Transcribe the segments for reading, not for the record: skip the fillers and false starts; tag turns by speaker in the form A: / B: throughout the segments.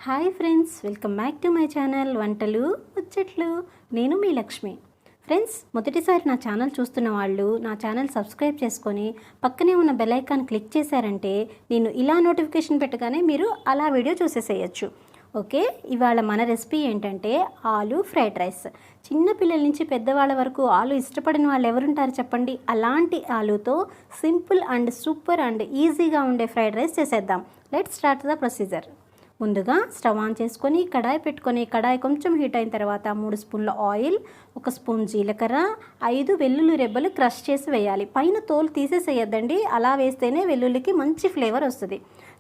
A: Hi friends, welcome back to my channel వంటలు ముచ్చట్లు. నేను మీ లక్ష్మి. ఫ్రెండ్స్, మొదటిసారి నా ఛానల్ చూస్తున్న వాళ్ళు నా ఛానల్ సబ్స్క్రైబ్ చేసుకొని పక్కనే ఉన్న బెల్ ఐకాన్ క్లిక్ చేశారంటే నేను ఇలా నోటిఫికేషన్ పెట్టగానే మీరు అలా వీడియో చూసేసేయచ్చు. ఓకే, ఇవాళ మన రెసిపీ ఏంటంటే ఆలూ ఫ్రైడ్ రైస్. చిన్న పిల్లల నుంచి పెద్దవాళ్ళ వరకు ఆలూ ఇష్టపడిన వాళ్ళు ఎవరుంటారు చెప్పండి. అలాంటి ఆలూతో సింపుల్ అండ్ సూపర్ అండ్ ఈజీగా ఉండే ఫ్రైడ్ రైస్ చేసేద్దాం. Let's start the procedure. ముందుగా స్టవ్ ఆన్ చేసుకొని కడాయి పెట్టుకొని కడాయి కొంచెం హీట్ అయిన తర్వాత 3 స్పూన్ల ఆయిల్, 1 స్పూన్ జీలకర్ర, 5 వెల్లుల్లి రెబ్బలు క్రష్ చేసి వేయాలి. పైన తోలు తీసేసేయద్దండి, అలా వేస్తేనే వెల్లుల్లికి మంచి ఫ్లేవర్ వస్తుంది.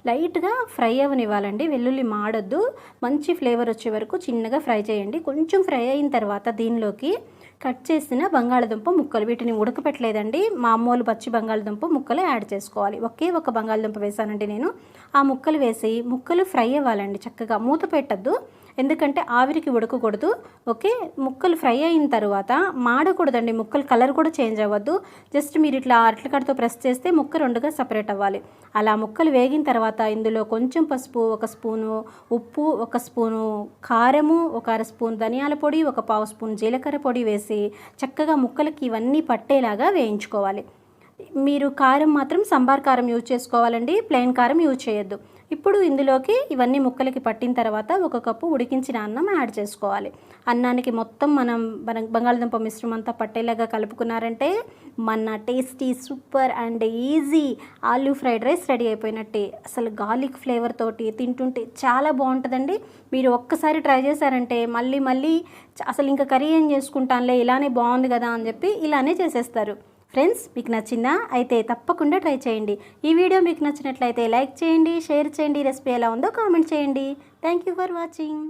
A: లైట్గా ఫ్రై అవ్వనివ్వాలండి, వెల్లుల్లి మాడొద్దు. మంచి ఫ్లేవర్ వచ్చే వరకు చిన్నగా ఫ్రై చేయండి. కొంచెం ఫ్రై అయిన తర్వాత దీనిలోకి కట్ చేసిన బంగాళదుంప ముక్కలు, వీటిని ఉడకపెట్టలేదండి, మామూలు పచ్చి బంగాళదుంప ముక్కలు యాడ్ చేసుకోవాలి. ఒకే ఒక బంగాళదుంప వేసానండి నేను. ఆ ముక్కలు వేసి ముక్కలు ఫ్రై అవ్వాలండి, చక్కగా మూత పెట్టద్దు, ఎందుకంటే ఆవిరికి ఉడకకూడదు. ఓకే, ముక్కలు ఫ్రై అయిన తర్వాత మాడకూడదండి, ముక్కలు కలర్ కూడా చేంజ్ అవ్వద్దు. జస్ట్ మీరు ఇట్లా అట్లకడతో ప్రెస్ చేస్తే ముక్క రెండుగా సపరేట్ అవ్వాలి. అలా ముక్కలు వేగిన తర్వాత ఇందులో కొంచెం పసుపు, 1 స్పూను ఉప్పు, 1 స్పూను కారము, 1 అర స్పూన్ ధనియాల పొడి, 1 పావు స్పూన్ జీలకర్ర పొడి వేసి చక్కగా ముక్కలకి ఇవన్నీ పట్టేలాగా వేయించుకోవాలి. మీరు కారం మాత్రం సంబార్ కారం యూజ్ చేసుకోవాలండి, ప్లెయిన్ కారం యూజ్ చేయొద్దు. ఇప్పుడు ఇందులోకి ఇవన్నీ ముక్కలకి పట్టిన తర్వాత 1 కప్పు ఉడికించిన అన్నం యాడ్ చేసుకోవాలి. అన్నానికి మొత్తం మనం బంగాళదుంప మిశ్రమం అంతా పట్టేలాగా కలుపుకున్నారంటే మన tasty super and easy aloo fried rice ready అయిపోయినట్టే. అసలు గార్లిక్ ఫ్లేవర్ తోటి తింటుంటే చాలా బాగుంటుందండి. మీరు ఒక్కసారి ట్రై చేశారంటే మళ్ళీ అసలు ఇంకా కర్రీ ఏం చేసుకుంటానులే, ఇలానే బాగుంది కదా అని చెప్పి ఇలానే చేసేస్తారు. ఫ్రెండ్స్, మీకు నచ్చిందా? అయితే తప్పకుండా ట్రై చేయండి. ఈ వీడియో మీకు నచ్చినట్లయితే లైక్ చేయండి, షేర్ చేయండి, రెసిపీ ఎలా ఉందో కామెంట్ చేయండి. Thank you for watching.